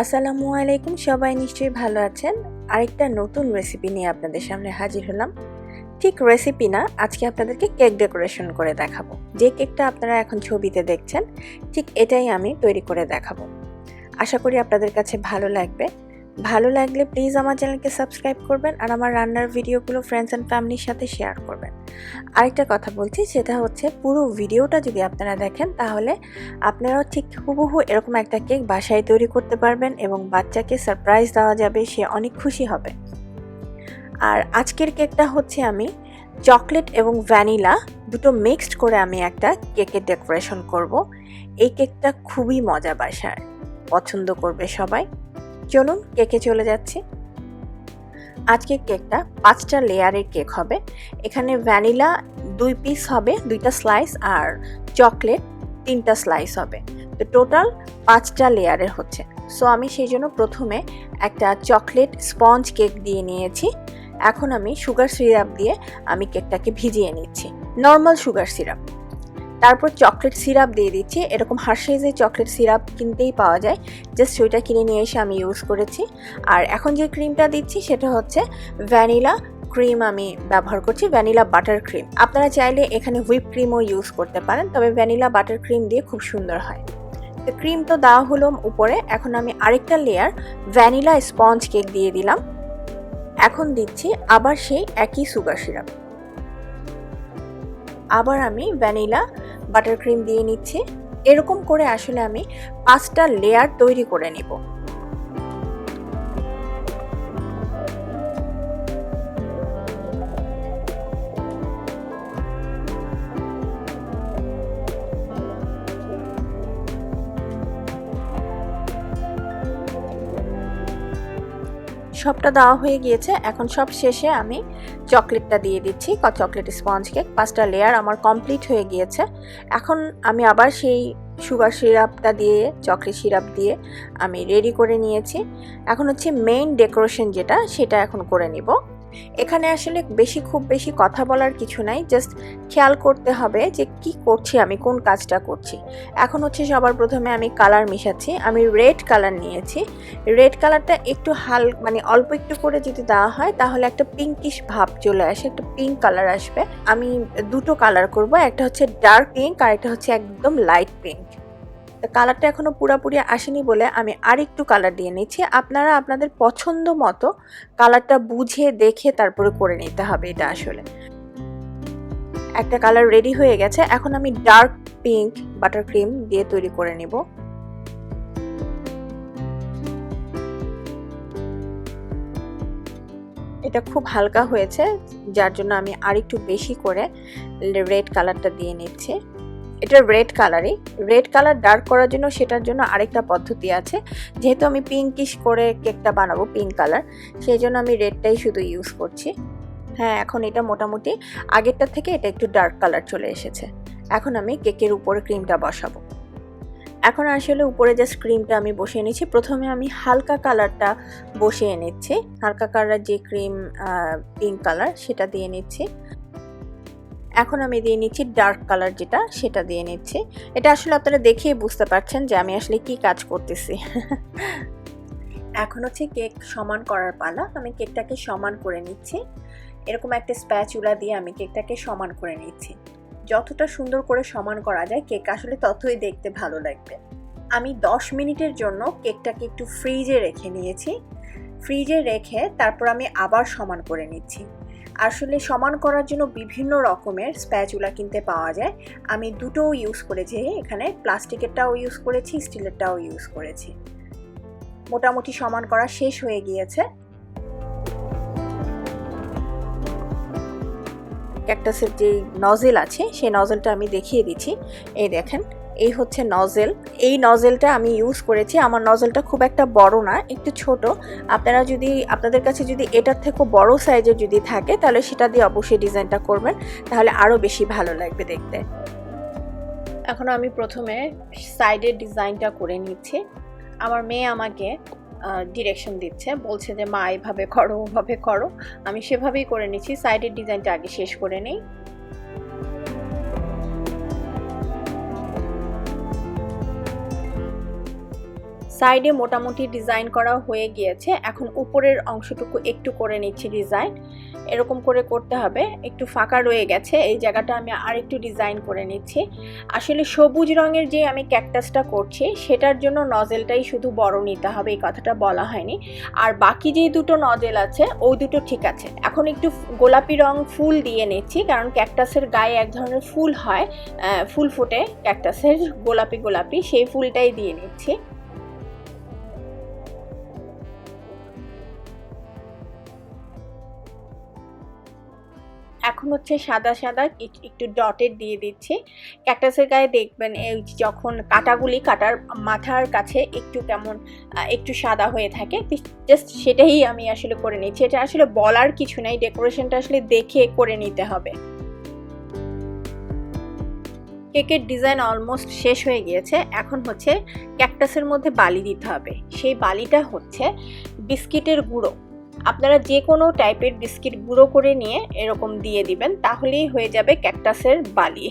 আসসালামু আলাইকুম, সবাই নিশ্চয়ই ভালো আছেন। আরেকটা নতুন রেসিপি নিয়ে আপনাদের সামনে হাজির হলাম। ঠিক রেসিপি না, আজকে আপনাদেরকে কেক ডেকোরেশন করে দেখাবো। যে কেকটা আপনারা এখন ছবিতে দেখছেন ঠিক এটাই আমি তৈরি করে দেখাবো। আশা করি আপনাদের কাছে ভালো লাগবে। ভালো লাগলে প্লিজ আমার চ্যানেলকে সাবস্ক্রাইব করবেন আর আমার রান্নার ভিডিওগুলো ফ্রেন্ডস অ্যান্ড ফ্যামিলির সাথে শেয়ার করবেন। আরেকটা কথা বলছি, সেটা হচ্ছে পুরো ভিডিওটা যদি আপনারা দেখেন তাহলে আপনারাও ঠিক হুবহু এরকম একটা কেক বাসায় তৈরি করতে পারবেন এবং বাচ্চাকে সারপ্রাইজ দেওয়া যাবে, সে অনেক খুশি হবে। আর আজকের কেকটা হচ্ছে আমি চকলেট এবং ভ্যানিলা দুটো মিক্সড করে আমি একটা কেকের ডেকোরেশন করব। এই কেকটা খুবই মজা, বাসায় পছন্দ করবে সবাই। চলুন কেকে চলে যাচ্ছি। আজকে কেকটা 5টা লেয়ারের কেক হবে। এখানে ভ্যানিলা 2 পিস হবে, 2টা স্লাইস, আর চকলেট 3টা স্লাইস হবে। তো টোটাল 5টা লেয়ারের হচ্ছে। সো আমি সেই জন্য প্রথমে একটা চকলেট স্পঞ্জ কেক দিয়ে নিয়েছি। এখন আমি সুগার সিরাপ দিয়ে আমি কেকটাকে ভিজিয়ে নিচ্ছি, নর্মাল সুগার সিরাপ। তারপর চকলেট সিরাপ দিয়ে দিচ্ছি। এরকম হার্শেজের চকলেট সিরাপ কিনতেই পাওয়া যায়, জাস্ট ওইটা কিনে নিয়ে এসে আমি ইউজ করেছি। আর এখন যে ক্রিমটা দিচ্ছি সেটা হচ্ছে ভ্যানিলা ক্রিম আমি ব্যবহার করছি, ভ্যানিলা বাটার ক্রিম। আপনারা চাইলে এখানে হুইপ ক্রিমও ইউজ করতে পারেন, তবে ভ্যানিলা বাটার ক্রিম দিয়ে খুব সুন্দর হয়। তো ক্রিম তো দেওয়া হলো উপরে, এখন আমি আরেকটা লেয়ার ভ্যানিলা স্পঞ্জ কেক দিয়ে দিলাম। এখন দিচ্ছি আবার সেই একই সুগার সিরাপ, আবার আমি ভ্যানিলা বাটার ক্রিম দিয়ে নিচ্ছি। এরকম করে আসলে আমি 5টা লেয়ার তৈরি করে নিব। সবটা দেওয়া হয়ে গিয়েছে। এখন সব শেষে আমি চকলেটটা দিয়ে দিচ্ছি, চকলেট স্পঞ্জ কেক। 5টা লেয়ার আমার কমপ্লিট হয়ে গিয়েছে। এখন আমি আবার সেই সুগার সিরাপটা দিয়ে, চকলেট সিরাপ দিয়ে আমি রেডি করে নিয়েছি। এখন হচ্ছে মেইন ডেকোরেশন যেটা, সেটা এখন করে নিব। এখানে আসলে খুব বেশি কথা বলার কিছু নাই, জাস্ট খেয়াল করতে হবে যে কি করছি আমি, কোন কাজটা করছি। এখন হচ্ছে সবার প্রথমে আমি কালার মিশাচ্ছি। আমি রেড কালার নিয়েছি। রেড কালারটা একটু অল্প একটু করে যদি দেওয়া হয় তাহলে একটা পিঙ্কিশ ভাব চলে আসে, একটা পিঙ্ক কালার আসবে। আমি দুটো কালার করব, একটা হচ্ছে ডার্ক পিঙ্ক আর একটা হচ্ছে একদম লাইট পিঙ্ক। কালারটা এখনো পুরোপুরি আসেনি বলে আমি আরেকটু কালার দিয়ে নিচ্ছি। আপনারা আপনাদের পছন্দ মতো কালারটা বুঝে দেখে তারপরে করে নিতে হবে। এটা আসলে একটা কালার রেডি হয়ে গেছে। এখন আমি ডার্ক পিঙ্ক বাটার ক্রিম দিয়ে তৈরি করে নিব। এটা খুব হালকা হয়েছে, যার জন্য আমি আরেকটু বেশি করে রেড কালারটা দিয়ে নিচ্ছি। এটা রেড কালার ডার্ক করার জন্য, সেটার জন্য আরেকটা পদ্ধতি আছে। যেহেতু আমি পিঙ্কিশ করে কেকটা বানাবো, পিঙ্ক কালার, সেই জন্য আমি রেডটাই শুধু ইউজ করছি। হ্যাঁ, এখন এটা মোটামুটি আগেরটার থেকে এটা একটু ডার্ক কালার চলে এসেছে। এখন আমি কেকের উপরে ক্রিমটা বসাবো। এখন আসলে উপরে জাস্ট ক্রিমটা আমি বসিয়ে নিচ্ছি। প্রথমে আমি হালকা কালারটা বসিয়ে নিচ্ছি, হালকা কালার যে ক্রিম পিঙ্ক কালার সেটা দিয়ে নিচ্ছি। এখন আমি দিয়ে নিচ্ছি ডার্ক কালার যেটা, সেটা দিয়ে নিচ্ছি। এটা আসলে আপনারা দেখেই বুঝতে পারছেন যে আমি আসলে কি কাজ করতেছি। এখন হচ্ছে কেক সমান করার পালা। আমি কেকটাকে সমান করে নিচ্ছি। এরকম একটা স্প্যাচুলা দিয়ে আমি কেকটাকে সমান করে নিচ্ছি। যতটা সুন্দর করে সমান করা যায় কেক আসলে ততই দেখতে ভালো লাগবে। আমি 10 মিনিটের জন্য কেকটাকে একটু ফ্রিজে রেখে নিয়েছি। ফ্রিজে রেখে তারপর আমি আবার সমান করে নিচ্ছি। আসলে সমান করার জন্য বিভিন্ন রকমের স্প্যাচুলা কিনতে পাওয়া যায়। আমি দুটোও ইউজ করেছি, এখানে প্লাস্টিকেরটাও ইউজ করেছি, স্টিলেরটাও ইউজ করেছি। মোটামুটি সমান করা শেষ হয়ে গিয়েছে। ক্যাকটাসের যে নজেল আছে সেই নজেলটা আমি দেখিয়ে দিচ্ছি। এই দেখেন, এই হচ্ছে নজেল। এই নজেলটা আমি ইউজ করেছি। আমার নজেলটা খুব একটা বড় না, একটু ছোট। আপনাদের কাছে যদি এটার থেকেও বড় সাইজের যদি থাকে তাহলে সেটা দিয়ে অবশ্যই ডিজাইনটা করবেন, তাহলে আরও বেশি ভালো লাগবে দেখতে। এখন আমি প্রথমে সাইডের ডিজাইনটা করে নিচ্ছি। আমার মেয়ে আমাকে ডিরেকশন দিচ্ছে, বলছে যে মা এইভাবে করো, ওভাবে করো। আমি সেভাবেই করে নিচ্ছি। সাইডের ডিজাইনটা আগে শেষ করে নেই। সাইডে মোটামুটি ডিজাইন করা হয়ে গিয়েছে, এখন উপরের অংশটুকু একটু করে নিচ্ছি ডিজাইন। এরকম করে করতে হবে, একটু ফাঁকা রয়ে গেছে এই জায়গাটা আমি আর একটু ডিজাইন করে নিচ্ছি। আসলে সবুজ রঙের যে আমি ক্যাকটাসটা করছি সেটার জন্য নজেলটাই শুধু বড় নিতে হবে, এই কথাটা বলা হয়নি। আর বাকি যে দুটো নজেল আছে ওই দুটো ঠিক আছে। এখন একটু গোলাপি রং ফুল দিয়ে নিচ্ছি, কারণ ক্যাকটাসের গায়ে এক ধরনের ফুল হয়, ফুল ফুটে ক্যাকটাসের গোলাপি গোলাপি, সেই ফুলটাই দিয়ে নিচ্ছি। এখন হচ্ছে সাদা সাদা একটু ডটেড দিয়ে দিচ্ছি। ক্যাকটাসের গায়ে দেখবেন এই যখন কাটার মাথার কাছে একটু কেমন একটু সাদা হয়ে থাকে, জাস্ট সেটাই আমি আসলে করে নিচ্ছি। এটা আসলে বলার কিছু নাই, ডেকোরেশনটা আসলে দেখে করে নিতে হবে। কেকের ডিজাইন অলমোস্ট শেষ হয়ে গিয়েছে, এখন হচ্ছে ক্যাকটাসের মধ্যে বালি দিতে হবে। সেই বালিটা হচ্ছে বিস্কিটের গুঁড়ো। আপনারা যে কোনো টাইপের বিস্কিট গুঁড়ো করে নিয়ে এরকম দিয়ে দিবেন, তাহলেই হয়ে যাবে ক্যাকটাসের বালি।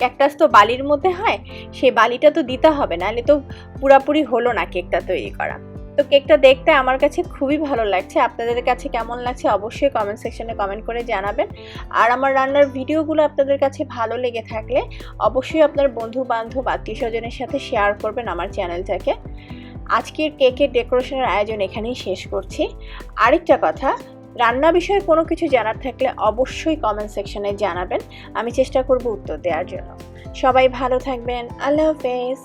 ক্যাকটাস তো বালির মধ্যে হয়, সেই বালিটা তো দিতে হবে, নাহলে তো পুরাপুরি হলো না কেকটা তৈরি করা। তো কেকটা দেখতে আমার কাছে খুবই ভালো লাগছে, আপনাদের কাছে কেমন লাগছে অবশ্যই কমেন্ট সেকশনে কমেন্ট করে জানাবেন। আর আমার রান্নার ভিডিওগুলো আপনাদের কাছে ভালো লেগে থাকলে অবশ্যই আপনার বন্ধু বান্ধব আত্মীয় স্বজনের সাথে শেয়ার করবেন আমার চ্যানেলটাকে। আজকের কেকের ডেকোরেশনের আয়োজন এখানেই শেষ করছি। আরেকটা কথা, রান্না বিষয়ে কোনো কিছু জানার থাকলে অবশ্যই কমেন্ট সেকশনে জানাবেন, আমি চেষ্টা করব উত্তর দেওয়ার জন্য। সবাই ভালো থাকবেন, আল্লাহ হাফেজ।